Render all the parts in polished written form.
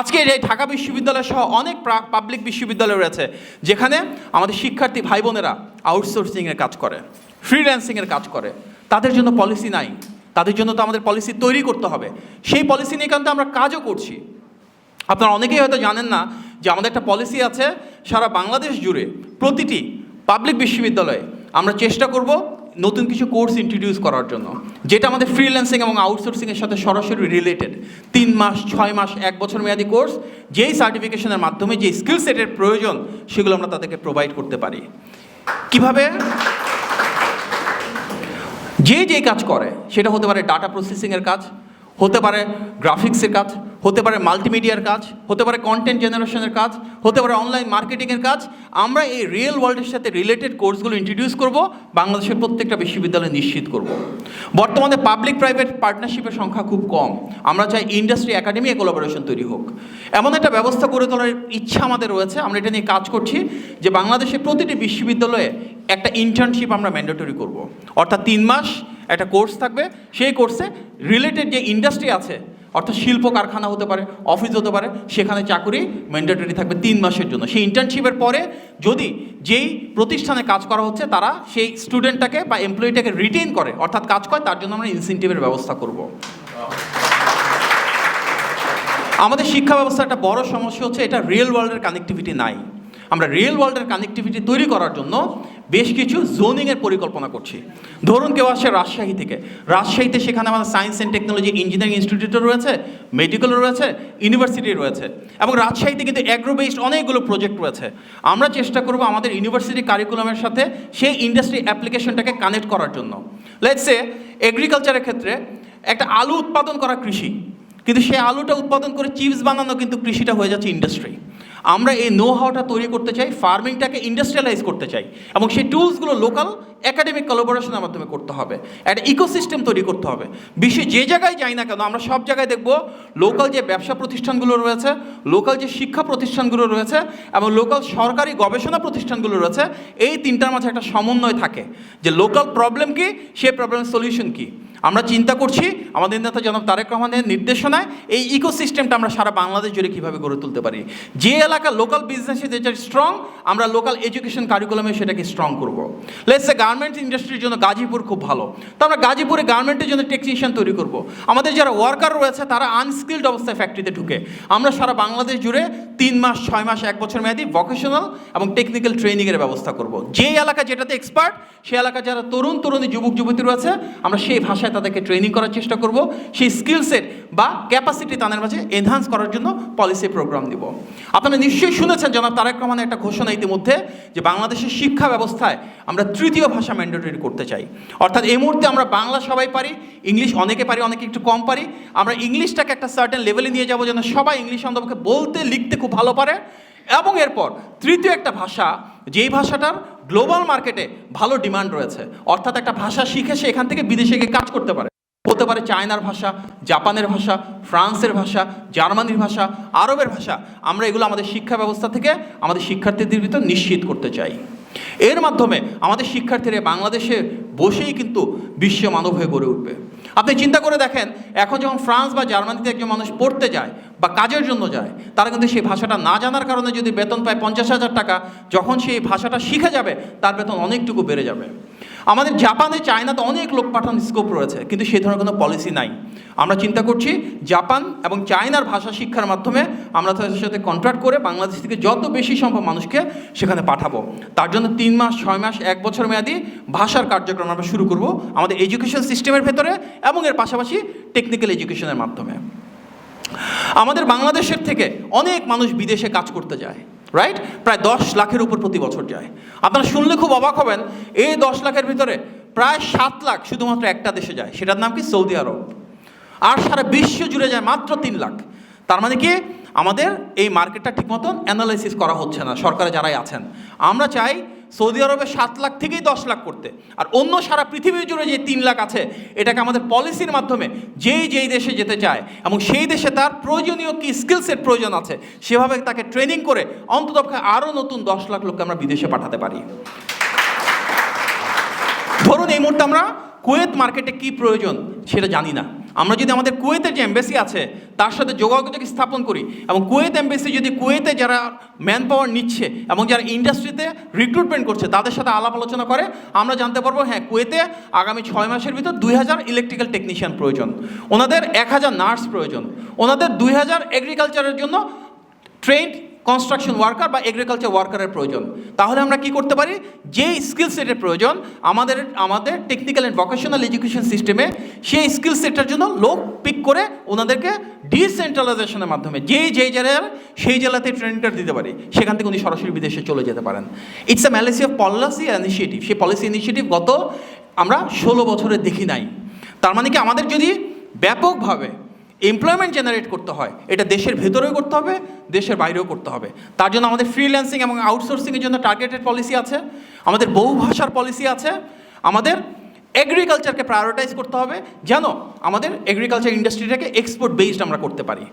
আজকে এই ঢাকা বিশ্ববিদ্যালয় সহ অনেক পাবলিক বিশ্ববিদ্যালয় রয়েছে যেখানে আমাদের শিক্ষার্থী ভাই বোনেরা আউটসোর্সিংয়ের কাজ করে, ফ্রিল্যান্সিংয়ের কাজ করে। তাদের জন্য পলিসি নাই, তাদের জন্য তো আমাদের পলিসি তৈরি করতে হবে। সেই পলিসি নিয়ে কিন্তু আমরা কাজও করছি। আপনারা অনেকেই হয়তো জানেন না যে আমাদের একটা পলিসি আছে সারা বাংলাদেশ জুড়ে প্রতিটি পাবলিক বিশ্ববিদ্যালয়ে আমরা চেষ্টা করব নতুন কিছু কোর্স ইন্ট্রোডিউস করার জন্য, যেটা আমাদের ফ্রিল্যান্সিং এবং আউটসোর্সিংয়ের সাথে সরাসরি রিলেটেড। 3 মাস, 6 মাস, 1 বছর মেয়াদি কোর্স, যেই সার্টিফিকেশনের মাধ্যমে যে স্কিল সেটের প্রয়োজন সেগুলো আমরা তাদেরকে প্রোভাইড করতে পারি। কিভাবে? যেই কাজ করে, সেটা হতে পারে ডাটা প্রসেসিংয়ের কাজ, হতে পারে গ্রাফিক্সের কাজ, হতে পারে মাল্টিমিডিয়ার কাজ, হতে পারে কন্টেন্ট জেনারেশনের কাজ, হতে পারে অনলাইন মার্কেটিংয়ের কাজ। আমরা এই রিয়েল ওয়ার্ল্ডের সাথে রিলেটেড কোর্সগুলো ইন্ট্রোডিউস করব, বাংলাদেশের প্রত্যেকটা বিশ্ববিদ্যালয়ে নিশ্চিত করব। বর্তমানে পাবলিক প্রাইভেট পার্টনারশিপের সংখ্যা খুব কম। আমরা চাই ইন্ডাস্ট্রি একাডেমি কোলাবোরেশন তৈরি হোক, এমন একটা ব্যবস্থা করে তোলার ইচ্ছা আমাদের রয়েছে। আমরা এটা নিয়ে কাজ করছি যে বাংলাদেশের প্রতিটি বিশ্ববিদ্যালয়ে একটা ইন্টার্নশিপ আমরা ম্যান্ডেটরি করব। অর্থাৎ 3 মাস একটা কোর্স থাকবে, সেই কোর্সে রিলেটেড যে ইন্ডাস্ট্রি আছে, অর্থাৎ শিল্প কারখানা হতে পারে, অফিস হতে পারে, সেখানে চাকরি ম্যান্ডেটরি থাকবে 3 মাসের জন্য। সেই ইন্টার্নশিপের পরে যদি যেই প্রতিষ্ঠানে কাজ করা হচ্ছে তারা সেই স্টুডেন্টটাকে বা এমপ্লয়িটাকে রিটেইন করে, অর্থাৎ কাজ করে, তার জন্য আমরা ইনসেন্টিভের ব্যবস্থা করব। আমাদের শিক্ষা ব্যবস্থার একটা বড় সমস্যা হচ্ছে এটা রিয়েল ওয়ার্ল্ডের কানেক্টিভিটি নাই। আমরা রিয়েল ওয়ার্ল্ডের কানেক্টিভিটি তৈরি করার জন্য বেশ কিছু জোনিংয়ের পরিকল্পনা করছি। ধরুন কেউ আসে রাজশাহী থেকে, রাজশাহীতে সেখানে আমাদের সায়েন্স অ্যান্ড টেকনোলজি ইঞ্জিনিয়ারিং ইনস্টিটিউটও রয়েছে, মেডিকেলও রয়েছে, ইউনিভার্সিটি রয়েছে, এবং রাজশাহীতে কিন্তু অ্যাগ্রো বেসড অনেকগুলো প্রজেক্ট রয়েছে। আমরা চেষ্টা করব আমাদের ইউনিভার্সিটি কারিকুলামের সাথে সেই ইন্ডাস্ট্রি অ্যাপ্লিকেশনটাকে কানেক্ট করার জন্য। লেটস সে এগ্রিকালচারের ক্ষেত্রে একটা আলু উৎপাদন করা কৃষি, কিন্তু সেই আলুটা উৎপাদন করে চিপস বানানো কিন্তু কৃষিটা হয়ে যাচ্ছে ইন্ডাস্ট্রি। আমরা এই নো হাউটা তৈরি করতে চাই, ফার্মিংটাকে ইন্ডাস্ট্রিয়ালাইজ করতে চাই, এবং সেই টুলসগুলো লোকাল একাডেমিক কোলাবোরেশনের মাধ্যমে করতে হবে। একটা ইকোসিস্টেম তৈরি করতে হবে। বিশ্বে যে জায়গায় যাই না কেন আমরা সব জায়গায় দেখব লোকাল যে ব্যবসা প্রতিষ্ঠানগুলো রয়েছে, লোকাল যে শিক্ষা প্রতিষ্ঠানগুলো রয়েছে, এবং লোকাল সরকারি গবেষণা প্রতিষ্ঠানগুলো রয়েছে, এই তিনটার মাঝে একটা সমন্বয় থাকে যে লোকাল প্রবলেম কী, সেই প্রবলেমের সলিউশন কী। আমরা চিন্তা করছি আমাদের নেতা জনাব তারেক রহমানের নির্দেশনায় এই ইকোসিস্টেমটা আমরা সারা বাংলাদেশ জুড়ে কীভাবে গড়ে তুলতে পারি। যে এলাকা লোকাল বিজনেসে যেটা স্ট্রং, আমরা লোকাল এডুকেশন কারিকুলামে সেটাকে স্ট্রং করব। লেটস সে গার্মেন্টস ইন্ডাস্ট্রির জন্য গাজীপুর খুব ভালো, তো আমরা গাজীপুরে গার্মেন্টের জন্য টেকনিশিয়ান তৈরি করব। আমাদের যারা ওয়ার্কার রয়েছে তারা আনস্কিল্ড অবস্থায় ফ্যাক্টরিতে ঢুকে, আমরা সারা বাংলাদেশ জুড়ে 3 মাস, 6 মাস, 1 বছর মেয়াদি ভোকেশনাল এবং টেকনিক্যাল ট্রেনিংয়ের ব্যবস্থা করব। যে এলাকা যেটাতে এক্সপার্ট, সেই এলাকা যারা তরুণী যুবক যুবতী রয়েছে, আমরা সেই ভাষায় তাদেরকে ট্রেনিং করার চেষ্টা করব, সেই স্কিল সেট বা ক্যাপাসিটি তাদের মাঝে এনহান্স করার জন্য পলিসি প্রোগ্রাম দিব। আপনারা নিশ্চয়ই শুনেছেন জনাব তারেক রহমানের একটা ঘোষণা ইতিমধ্যে যে বাংলাদেশের শিক্ষা ব্যবস্থায় আমরা 3য় ভাষা ম্যান্ডেটরি করতে চাই। অর্থাৎ এই মুহূর্তে আমরা বাংলা সবাই পারি, ইংলিশ অনেকে পারি, অনেকে একটু কম পারি। আমরা ইংলিশটাকে একটা সার্টেন লেভেলে নিয়ে যাবো যেন সবাই ইংলিশ অন্তপক্ষে বলতে লিখতে খুব ভালো পারে, এবং এরপর 3য় একটা ভাষা, যেই ভাষাটার গ্লোবাল মার্কেটে ভালো ডিমান্ড রয়েছে, অর্থাৎ একটা ভাষা শিখে সে এখান থেকে বিদেশে গিয়ে কাজ করতে পারে। হতে পারে চায়নার ভাষা, জাপানের ভাষা, ফ্রান্সের ভাষা, জার্মানির ভাষা, আরবের ভাষা। আমরা এগুলো আমাদের শিক্ষা ব্যবস্থা থেকে আমাদের শিক্ষার্থীদের ভিতর নিশ্চিত করতে চাই। এর মাধ্যমে আমাদের শিক্ষার্থীরা বাংলাদেশে বসেই কিন্তু বিশ্ব মানব হয়ে গড়ে উঠবে। আপনি চিন্তা করে দেখেন, এখন যখন ফ্রান্স বা জার্মানিতে একজন মানুষ পড়তে যায় বা কাজের জন্য যায়, তারা কিন্তু সেই ভাষাটা না জানার কারণে যদি বেতন পায় 50,000 টাকা, যখন সেই ভাষাটা শিখে যাবে তার বেতন অনেকটুকু বেড়ে যাবে। আমাদের জাপানে, চায়নাতে অনেক লোক পাঠানোর স্কোপ রয়েছে, কিন্তু সেই ধরনের কোনো পলিসি নাই। আমরা চিন্তা করছি জাপান এবং চায়নার ভাষা শিক্ষার মাধ্যমে আমরা তাদের সাথে কন্ট্রাক্ট করে বাংলাদেশ থেকে যত বেশি সম্ভব মানুষকে সেখানে পাঠাবো। তার জন্য 3 মাস, 6 মাস, 1 বছর মেয়াদি ভাষার কার্যক্রম আমরা শুরু করব আমাদের এডুকেশন সিস্টেমের ভেতরে এবং এর পাশাপাশি টেকনিক্যাল এডুকেশনের মাধ্যমে। আমাদের বাংলাদেশের থেকে অনেক মানুষ বিদেশে কাজ করতে যায়, রাইট? প্রায় 10 লাখের উপর প্রতি বছর যায়। আপনারা শুনলে খুব অবাক হবেন, এই 10 লাখের ভিতরে প্রায় 7 লাখ শুধুমাত্র একটা দেশে যায়, সেটার নাম কি? সৌদি আরব। আর সারা বিশ্ব জুড়ে যায় মাত্র 3 লাখ। তার মানে কি আমাদের এই মার্কেটটা ঠিক মতন অ্যানালাইসিস করা হচ্ছে না সরকারে যারাই আছেন। আমরা চাই সৌদি আরবে 7 লাখ থেকেই 10 লাখ করতে, আর অন্য সারা পৃথিবী জুড়ে যে 3 লাখ আছে এটাকে আমাদের পলিসির মাধ্যমে যেই দেশে যেতে চায় এবং সেই দেশে তার প্রয়োজনীয় কি স্কিলসের প্রয়োজন আছে সেভাবে তাকে ট্রেনিং করে অন্ততপক্ষে আরও নতুন 10 লাখ লোককে আমরা বিদেশে পাঠাতে পারি। ধরুন এই মুহূর্তে আমরা কুয়েত মার্কেটে কি প্রয়োজন সেটা জানি না, আমরা যদি আমাদের কুয়েতের যে এমবেসি আছে তার সাথে যোগাযোগ স্থাপন করি এবং কুয়েত এমবেসি যদি কুয়েতে যারা ম্যান পাওয়ার নিচ্ছে এবং যারা ইন্ডাস্ট্রিতে রিক্রুটমেন্ট করছে তাদের সাথে আলাপ আলোচনা করে আমরা জানতে পারবো হ্যাঁ কুয়েতে আগামী 6 মাসের ভিতর 2000 ইলেকট্রিক্যাল টেকনিশিয়ান প্রয়োজন, ওনাদের 1000 নার্স প্রয়োজন, ওনাদের 2000 এগ্রিকালচারের জন্য ট্রেন্ড কনস্ট্রাকশন ওয়ার্কার বা এগ্রিকালচার ওয়ার্কারের প্রয়োজন। তাহলে আমরা কি করতে পারি, যে স্কিল সেটের প্রয়োজন আমাদের টেকনিক্যাল অ্যান্ড ভোকেশনাল এডুকেশন সিস্টেমে সেই স্কিল সেটের জন্য লোক পিক করে ওনাদেরকে ডিসেন্ট্রালাইজেশনের মাধ্যমে যেই জেলার সেই জেলাতে ট্রেনিংটা দিতে পারি, সেখান থেকে উনি সরাসরি বিদেশে চলে যেতে পারেন। It's a Malaysia policy initiative. সেই পলিসি ইনিশিয়েটিভ গত আমরা 16 বছরে দেখি নাই। তার মানে কি আমাদের যদি ব্যাপকভাবে এমপ্লয়মেন্ট জেনারেট করতে হয়, এটা দেশের ভেতরেও করতে হবে, দেশের বাইরেও করতে হবে। তার জন্য আমাদের ফ্রিল্যান্সিং এবং আউটসোর্সিংয়ের জন্য টার্গেটেড পলিসি আছে, আমাদের বহুভাষার পলিসি আছে, আমাদের এগ্রিকালচারকে প্রায়োরিটাইজ করতে হবে যেন আমাদের এগ্রিকালচার ইন্ডাস্ট্রিটাকে এক্সপোর্ট বেসড আমরা করতে পারি।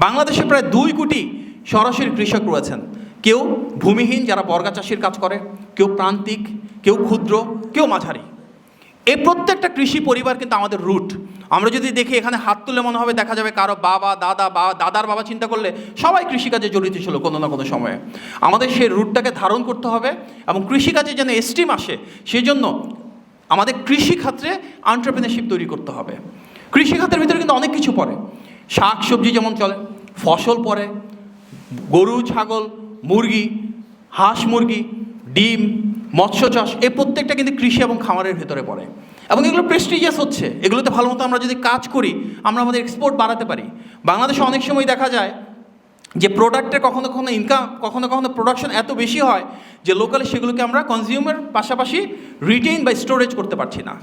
বাংলাদেশে প্রায় 2 কোটি সরাসরি কৃষক রয়েছেন, কেউ ভূমিহীন যারা বর্গা চাষির কাজ করে, কেউ প্রান্তিক, কেউ ক্ষুদ্র, কেউ মাঝারি। এই প্রত্যেকটা কৃষি পরিবার কিন্তু আমাদের রুট। আমরা যদি দেখি এখানে হাত তুলে মনে হবে দেখা যাবে কারো বাবা দাদা বা দাদার বাবা চিন্তা করলে সবাই কৃষিকাজে জড়িত ছিল কোনো না কোনো সময়ে। আমাদের সেই রুটটাকে ধারণ করতে হবে এবং কৃষিকাজে যেন এস্টিম আসে সেই জন্য আমাদের কৃষিক্ষেত্রে এন্টারপ্রেনারশিপ তৈরি করতে হবে। কৃষিখাতের ভিতরে কিন্তু অনেক কিছু পড়ে, শাক সবজি যেমন চলে, ফসল পড়ে, গরু ছাগল মুরগি, হাঁস মুরগি, ডিম, মৎস্য চাষ, এই প্রত্যেকটা কিন্তু কৃষি এবং খামারের ভেতরে পড়ে এবং এগুলো প্রেস্টিজিয়াস হচ্ছে। এগুলোতে ভালো মতো আমরা যদি কাজ করি আমরা আমাদের এক্সপোর্ট বাড়াতে পারি। বাংলাদেশে অনেক সময় দেখা যায় যে প্রোডাক্টের কখনো কখনো ইনকাম, কখনো কখনো প্রোডাকশন এত বেশি হয় যে লোকালে সেগুলোকে আমরা কনজিউমার পাশাপাশি রিটেইন বা স্টোরেজ করতে পারছি না।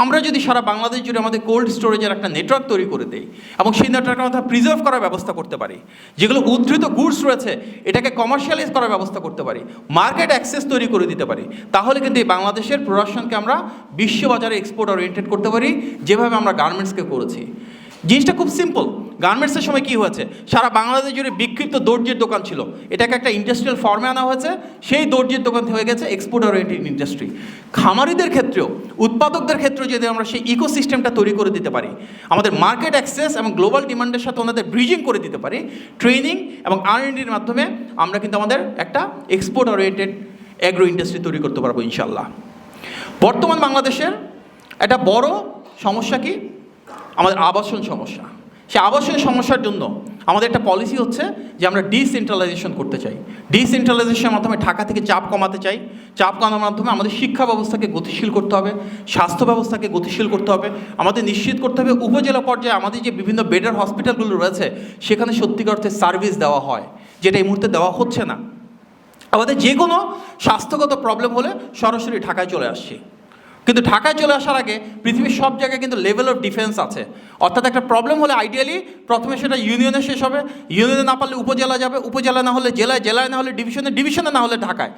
আমরা যদি সারা বাংলাদেশ জুড়ে আমাদের কোল্ড স্টোরেজের একটা নেটওয়ার্ক তৈরি করে দেই এবং সেই নেটওয়ার্কের মধ্যে প্রিজার্ভ করার ব্যবস্থা করতে পারি, যেগুলো উদ্ধৃত গুডস রয়েছে এটাকে কমার্শিয়ালাইজ করার ব্যবস্থা করতে পারি, মার্কেট অ্যাক্সেস তৈরি করে দিতে পারি, তাহলে কিন্তু এই বাংলাদেশের প্রোডাকশনকে আমরা বিশ্ববাজারে এক্সপোর্ট ওরিয়েন্টেড করতে পারি যেভাবে আমরা গার্মেন্টসকে করেছি। জিনিসটা খুব সিম্পল। গার্মেন্টসের সময় কী হয়েছে, সারা বাংলাদেশ জুড়ে বিক্ষিপ্ত দর্জির দোকান ছিল, এটাকে একটা ইন্ডাস্ট্রিয়াল ফর্মে আনা হয়েছে, সেই দর্জির দোকান হয়ে গেছে এক্সপোর্ট ওরিয়েন্টেড ইন্ডাস্ট্রি। খামারিদের ক্ষেত্রেও, উৎপাদকদের ক্ষেত্রেও যদি আমরা সেই ইকোসিস্টেমটা তৈরি করে দিতে পারি, আমাদের মার্কেট অ্যাক্সেস এবং গ্লোবাল ডিমান্ডের সাথে ওনাদের ব্রিজিং করে দিতে পারি, ট্রেনিং এবং R&Dর মাধ্যমে আমরা কিন্তু আমাদের একটা এক্সপোর্ট ওরিয়েন্টেড অ্যাগ্রো ইন্ডাস্ট্রি তৈরি করতে পারবো ইনশাল্লাহ। বর্তমান বাংলাদেশের একটা বড় সমস্যা কি, আমাদের আবাসন সমস্যা। সেই আবাসন সমস্যার জন্য আমাদের একটা পলিসি হচ্ছে যে আমরা ডিসেন্ট্রালাইজেশন করতে চাই। ডিসেন্ট্রালাইজেশনের মাধ্যমে ঢাকা থেকে চাপ কমাতে চাই। চাপ কমানোর মাধ্যমে আমাদের শিক্ষা ব্যবস্থাকে গতিশীল করতে হবে, স্বাস্থ্য ব্যবস্থাকে গতিশীল করতে হবে, আমাদের নিশ্চিত করতে হবে উপজেলা পর্যায়ে আমাদের যে বিভিন্ন বেডার হসপিটালগুলো রয়েছে সেখানে সত্যিকার অর্থে সার্ভিস দেওয়া হয়, যেটা এই মুহূর্তে দেওয়া হচ্ছে না। আমাদের যে কোনো স্বাস্থ্যগত প্রবলেম হলে সরাসরি ঢাকায় চলে আসছি, কিন্তু ঢাকায় চলে আসার আগে পৃথিবীর সব জায়গায় কিন্তু লেভেল অফ ডিফেন্স আছে। অর্থাৎ একটা প্রবলেম হলে আইডিয়ালি প্রথমে সেটা ইউনিয়নে শেষ হবে, ইউনিয়নে না পারলে উপজেলা যাবে, উপজেলা না হলে জেলায়, জেলায় না হলে ডিভিশনে, ডিভিশনে না হলে ঢাকায়।